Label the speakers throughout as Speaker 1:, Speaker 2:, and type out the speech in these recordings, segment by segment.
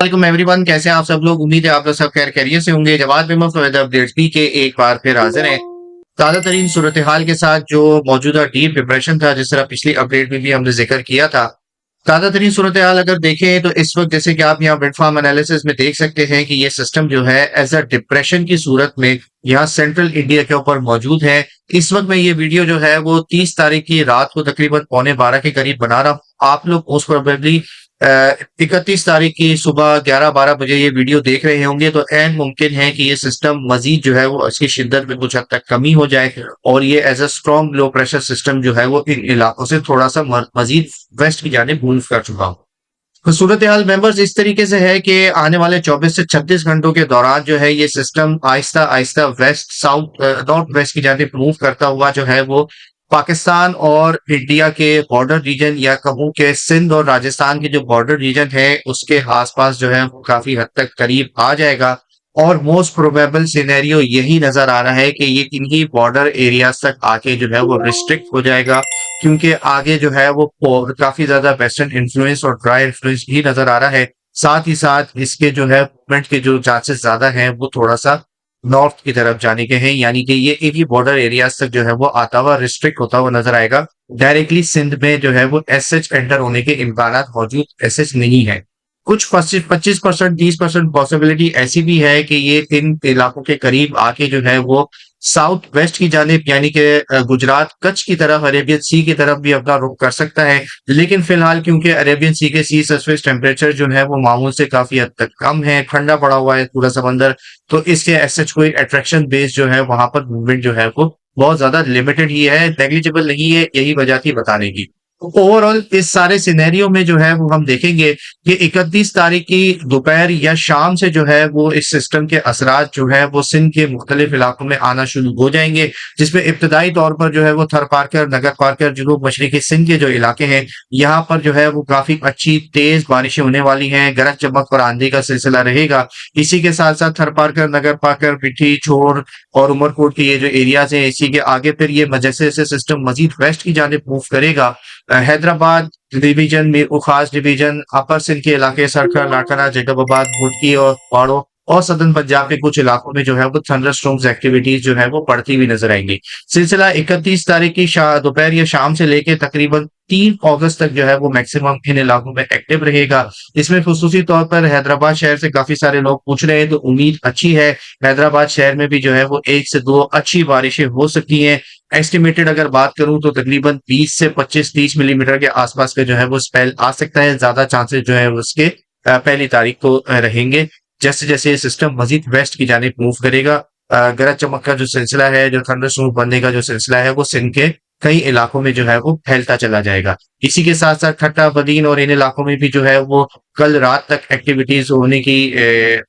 Speaker 1: वालेकुम एवरीवन, कैसे हैं आप सब लोग। उम्मीद है आप लोग सब खैर खैरियत से होंगे। जवाद में मुफ्त वेदर अपडेट्स पी के एक बार फिर हाजिर हैं ताज़ा तरीन सूरत हाल के साथ। जो मौजूदा डीप डिप्रेशन था, जिस तरह पिछली अपडेट में भी हमने जिक्र किया था, ताज़ा तरीन सूरत हाल अगर देखें तो इस वक्त जैसे कि आप यहाँ वेट फार्म एनालिसिस में देख सकते हैं कि ये सिस्टम जो है एज अ डिप्रेशन की सूरत में यहाँ सेंट्रल इंडिया के ऊपर मौजूद है। इस वक्त मैं ये वीडियो जो है वो 30 तारीख की रात को तकरीबन पौने 12 के करीब बना रहा हूँ। आप लोग मोस्ट प्रोबेबली 31 तारीख की सुबह 11-12 बजे ये वीडियो देख रहे होंगे, तो एन मुमकिन है कि ये सिस्टम मजीद जो है वो इसकी शिद्दत में कुछ हद तक कमी हो जाए और ये as a strong low pressure system जो है वो इन इलाकों से थोड़ा सा मजीद वेस्ट की जानिब मूव कर चुका हो। तो सूरत हाल मेंबर्स इस तरीके से है कि आने वाले 24 से 36 घंटों के दौरान जो है ये system Aahista Aahista west south north west की जानिब मूव करता हुआ जो है वो पाकिस्तान और इंडिया के बॉर्डर रीजन या कहूँ कि सिंध और राजस्थान के जो बॉर्डर रीजन है उसके आसपास जो है वो काफी हद तक करीब आ जाएगा। और मोस्ट प्रोबेबल सिनेरियो यही नजर आ रहा है कि ये इन्हीं बॉर्डर एरियाज तक आके जो है वो रिस्ट्रिक्ट हो जाएगा, क्योंकि आगे जो है वो काफी ज्यादा वेस्टर्न इन्फ्लुएंस और ड्राई इन्फ्लुएंस भी नजर आ रहा है। साथ ही साथ इसके जो है मूवमेंट के जो चांसेस ज्यादा हैं वो थोड़ा सा नॉर्थ की तरफ जाने के हैं, यानी कि ये इन्हीं बॉर्डर एरियाज तक जो है वो आता हुआ रिस्ट्रिक्ट होता हुआ नजर आएगा। डायरेक्टली सिंध में जो है वो एसएच एंटर होने के इम्कान मौजूद एसएच नहीं है। कुछ 25% 30% पॉसिबिलिटी ऐसी भी है कि ये इन इलाकों के करीब आके जो है वो साउथ वेस्ट की जानिब यानी कि गुजरात कच्छ की तरफ अरेबियन सी की तरफ भी अपना रुख कर सकता है। लेकिन फिलहाल क्योंकि अरेबियन सी के सी सरफेस टेम्परेचर जो है वो मामूल से काफी हद तक कम है, ठंडा पड़ा हुआ है पूरा समंदर, तो इसके एसएच कोई अट्रैक्शन बेस जो है वहां पर मूवमेंट जो है वो बहुत ज्यादा लिमिटेड ही है, नेग्लिजिबल नहीं है। यही वजह थी बताने की। ओवरऑल इस सारे सिनेरियो में जो है वो हम देखेंगे कि 31 तारीख की दोपहर या शाम से जो है वो इस सिस्टम के असरात जो है वो सिंध के मुख्तलिफ इलाकों में आना शुरू हो जाएंगे, जिसमें इब्तदाई तौर पर जो है वो थर पारकर, नगर पारकर, जनूब मशरकी सिंध के जो इलाके हैं यहाँ पर जो है वो काफी अच्छी तेज बारिशें होने वाली हैं, गरज चमक और आंधी का सिलसिला रहेगा। इसी के साथ साथ थर पारकर, नगर पारकर, पिठी, छोर और उमरकोट के ये जो एरियाज हैं, इसी के आगे फिर ये जैसे जैसे सिस्टम मजीद वेस्ट की जानिब मूव करेगा, हैदराबाद डिवीजन, मीर खास डिवीजन, अपर सिंध के इलाके, सरखर, लाखना, जैकबाबाद, भुटकी और पाड़ो और सदर्न पंजाब के कुछ इलाकों में जो है वो थंडरस्टॉर्म्स एक्टिविटीज जो है वो बढ़ती हुई नजर आएंगी। सिलसिला 31 तारीख की दोपहर या शाम से लेके तकरीबन 3 अगस्त तक जो है वो मैक्सिमम इन इलाकों में एक्टिव रहेगा। इसमें खुसूसी तौर पर हैदराबाद शहर से काफी सारे लोग पूछ रहे हैं, तो उम्मीद अच्छी है। हैदराबाद शहर में भी जो है वो 1 से 2 अच्छी बारिशें हो सकती हैं। एस्टिमेटेड अगर बात करूं तो तकरीबन 20 से 25-30 मिलीमीटर के आसपास का जो है वो स्पेल आ सकता है। ज्यादा चांसेस जो है उसके पहली तारीख को रहेंगे, जैसे जैसे ये सिस्टम मजीद वेस्ट की जानिब मूव करेगा। गरज चमक का जो सिलसिला है, जो थंडरस्टॉर्म बनने का जो सिलसिला है, वो सिंध के कई इलाकों में जो है वो फैलता चला जाएगा। इसी के साथ साथ ठट्टा बदीन और इन इलाकों में भी जो है वो कल रात तक एक्टिविटीज होने की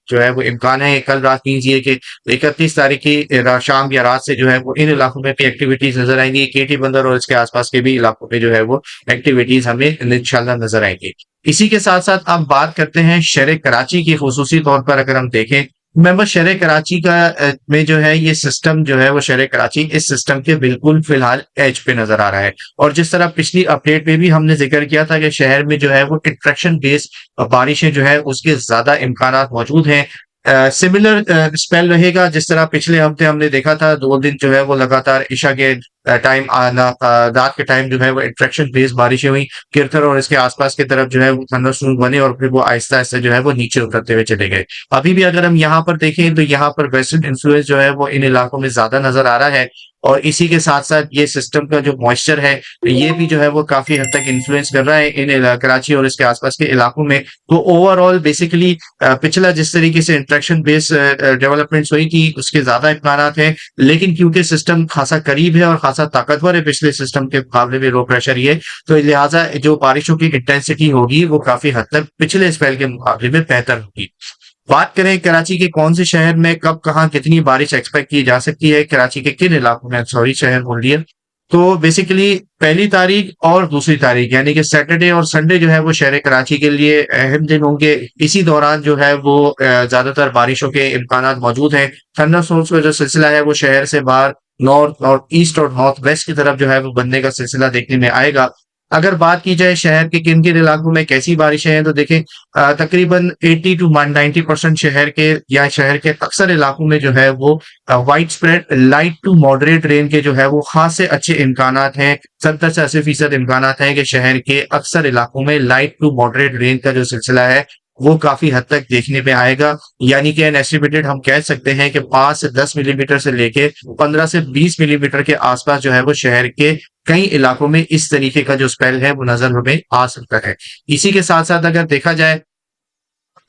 Speaker 1: जो है वो इम्कान है। कल रात मीन्स ये कि 31 तारीख की शाम या रात से जो है वो इन इलाकों में भी एक्टिविटीज नजर आएंगी। केटी बंदर और इसके आसपास के भी इलाकों में जो है वो एक्टिविटीज हमें इंशाल्लाह नजर आएंगी। इसी के साथ साथ अब बात करते हैं शहर कराची की। खुसूसी तौर पर अगर हम देखें मेंबर शहर कराची का में जो है ये सिस्टम जो है वो शहर कराची इस सिस्टम के बिल्कुल फिलहाल एज पे नजर आ रहा है। और जिस तरह पिछली अपडेट में भी हमने जिक्र किया था कि शहर में जो है वो इंट्रैक्शन बेस्ड बारिशें जो है उसके ज्यादा इम्कान मौजूद हैं। सिमिलर स्पेल रहेगा जिस तरह पिछले हफ्ते हमने देखा था। 2 दिन जो है वो लगातार ईशा के टाइम आना, रात के टाइम जो है वो इंट्रैक्शन बेस्ड बारिशें हुई किरथर और इसके आसपास की तरफ जो है वो थंडरस्टॉर्म बने और फिर वो आहिस्ता आहिस्ता जो है वो नीचे उतरते हुए चले गए। अभी भी अगर हम यहाँ पर देखें तो यहाँ पर वेस्टर्न इन्फ्लुएंस जो है वो इन इलाकों में ज्यादा नजर आ रहा है। और इसी के साथ साथ ये सिस्टम का जो मॉइस्चर है ये भी जो है वो काफी हद तक इन्फ्लुएंस कर रहा है इन कराची और इसके आसपास के इलाकों में। तो ओवरऑल बेसिकली पिछला जिस तरीके से इंट्रैक्शन बेस्ड डेवलपमेंट्स हुई थी उसके ज्यादा इम्कान हैं, लेकिन क्योंकि सिस्टम खासा करीब है और खासा ताकतवर है पिछले सिस्टम के मुकाबले में लो प्रेशर ये, तो लिहाजा जो बारिशों की इंटेंसिटी होगी वो काफी हद तक पिछले स्पेल के मुकाबले में बेहतर होगी। बात करें कराची के कौन से शहर में कब कहाँ कितनी बारिश एक्सपेक्ट की जा सकती है, कराची के किन इलाकों में, सॉरी शहर बोल दिया, तो बेसिकली पहली तारीख और दूसरी तारीख यानी कि सैटरडे और संडे जो है वो शहर कराची के लिए अहम दिन होंगे। इसी दौरान जो है वो ज्यादातर बारिशों के इम्कान मौजूद हैं। थंडरस्टॉर्म्स का जो सिलसिला है वो शहर से बाहर नॉर्थ नॉर्थ ईस्ट और नॉर्थ वेस्ट की तरफ जो है वो बनने का सिलसिला देखने में आएगा। अगर बात की जाए शहर के किन-किन इलाकों में कैसी बारिशें हैं, तो देखें तकरीबन 80 टू 90% शहर के या शहर के अक्सर इलाकों में जो है वो wide spread light to moderate rain के जो है वो खास से अच्छे इम्कानात हैं। 70 से 80% इम्कानात हैं कि शहर के अक्सर इलाकों में लाइट टू मॉडरेट रेन का जो सिलसिला है, वो काफ़ी हद तक देखने में आएगा। यानी कि एन एस्टिमेटेड हम कह सकते हैं कि 5 से 10 मिलीमीटर से लेके 15 से 20 मिलीमीटर के आसपास जो है वो शहर के कई इलाकों में इस तरीके का जो स्पेल है वो नज़र हमें आ सकता है। इसी के साथ-साथ अगर देखा जाए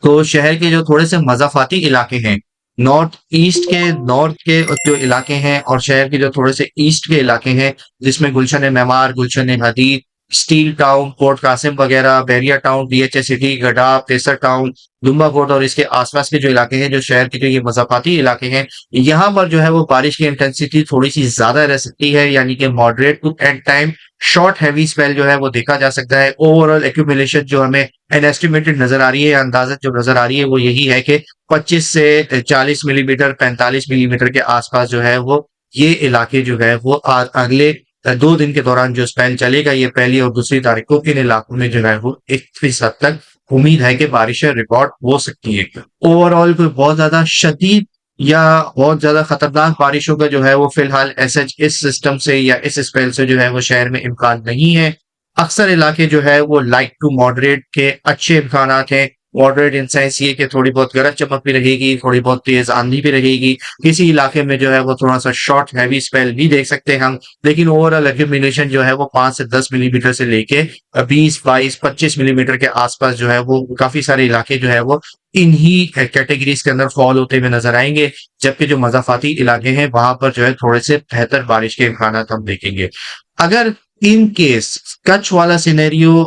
Speaker 1: तो शहर के जो थोड़े से मज़ाफ़ाती इलाके हैं, नॉर्थ के जो इलाके हैं और शहर के जो थोड़े से ईस्ट के इलाके हैं, जिसमें गुलशन-ए-मेमार, गुलशन-ए-हदीद, स्टील टाउन, पोर्ट कासिम वगैरह, बहरिया टाउन, डीएचए सिटी, गडा, केसर टाउन, दुम्बा कोट और इसके आस-पास के जो इलाके हैं, जो शहर के जो ये मज़ाफ़ाती इलाके हैं, यहाँ पर जो है वो बारिश की इंटेंसिटी थोड़ी-सी ज़्यादा रह सकती है, यानी कि moderate to at time short heavy spell जो है वो देखा जा सकता है। ओवरऑल एक्यूमुलेशन जो हमें एन एस्टिमेटेड नज़र आ रही है या अंदाज़ा जो नज़र आ रही है वो यही है कि 25 से 40 मिलीमीटर, 45 मिलीमीटर के आस-पास जो है वो ये इलाके जो है वो अगले 2 दिन के दौरान जो स्पेल चलेगा, ये पहली और दूसरी तारीख को इन इलाकों में जो है वो एक इस हद तक उम्मीद है कि बारिशें रिकॉर्ड हो सकती है। ओवरऑल कोई बहुत ज़्यादा शदीद या बहुत ज़्यादा खतरनाक बारिशों का जो है वो फिलहाल एसएच इस सिस्टम से या इस स्पेल से जो है वो शहर में इम्कान नहीं है। अक्सर इलाके जो है वो लाइट टू मॉडरेट के अच्छे इम्कानात हैं। मॉडरेट इन सेंस ये कि थोड़ी बहुत गरज चमक भी रहेगी, थोड़ी बहुत तेज़ आंधी भी रहेगी। किसी इलाके में जो है वो थोड़ा-सा शॉर्ट हेवी स्पेल भी देख सकते हैं हम। लेकिन ओवरऑल एक्यूमुलेशन जो है वो 5 से 10 मिलीमीटर से लेके 20, 22, 25 मिलीमीटर के आस-पास जो है वो काफ़ी सारे इलाके जो है वो इन्हीं कैटेगरीज़ के अंदर फ़ॉल होते हुए नज़र आएँगे। जबकि जो मज़ाफ़ाती इलाके हैं वहाँ पर जो है थोड़े से बेहतर बारिश के इम्कानात हम देखेंगे। अगर इन केस कच्छ वाला सिनेरियो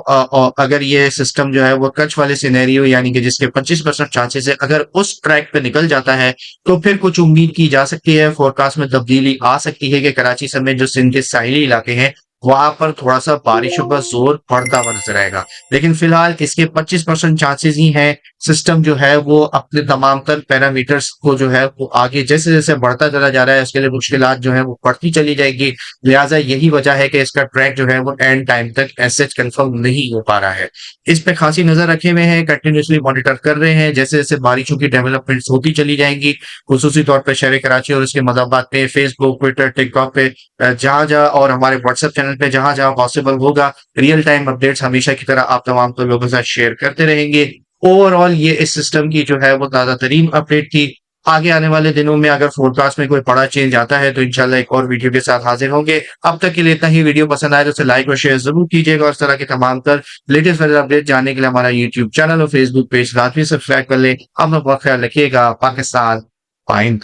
Speaker 1: अगर ये सिस्टम जो है वो कच्छ वाले सिनेरियो यानी कि जिसके 25% चांसेस है, अगर उस ट्रैक पे निकल जाता है, तो फिर कुछ उम्मीद की जा सकती है, फ़ोरकास्ट में तब्दीली आ सकती है कि कराची समेत जो सिंध के साहिली इलाके हैं, वहाँ पर थोड़ा-सा बारिशों का ज़ोर बढ़ता हुआ नज़र आएगा। लेकिन फिलहाल इसके 25% चांसेस ही हैं। सिस्टम जो है वो अपने तमाम तर पैरामीटर्स को जो है वो आगे जैसे-जैसे बढ़ता चला जा रहा है, उसके लिए मुश्किलात जो है वो बढ़ती चली जाएगी। लिहाज़ा यही वजह है कि इसका ट्रैक जो है वो एंड टाइम तक एज़ सच कन्फर्म नहीं हो पा रहा है। इस पे खासी नज़र रखे हुए हैं, कंटिन्यूअसली मॉनिटर कर रहे हैं, जैसे-जैसे बारिशों की डेवलपमेंट्स होती चली जाएँगी, खुसूसी तौर पे शहर कराची और उसके मज़ाबात पे फेसबुक, ट्विटर, टिकटॉक पे जहाँ-जहाँ और हमारे व्हाट्सएप चैनल पे जहाँ-जहाँ पॉसिबल होगा, रियल टाइम अपडेट्स हमेशा की तरह आप तमाम तो लोगों के साथ शेयर करते रहेंगे। ओवरऑल ये इस सिस्टम की जो है वो ताज़ा-तरीन अपडेट थी। आगे आने वाले दिनों में अगर फ़ोरकास्ट में कोई बड़ा चेंज आता है तो इंशाल्लाह एक और वीडियो के साथ हाज़िर होंगे। अब तक के लिए इतना ही। वीडियो पसंद आए तो उसे लाइक और शेयर ज़रूर कीजिएगा और इस तरह के तमाम तर लेटेस्ट वेदर अपडेट जानने के लिए हमारा यूट्यूब चैनल और फेसबुक पेज लाज़मी सब्सक्राइब कर लें। अपना बहुत ख्याल रखिएगा। पाकिस्तान पाइंद।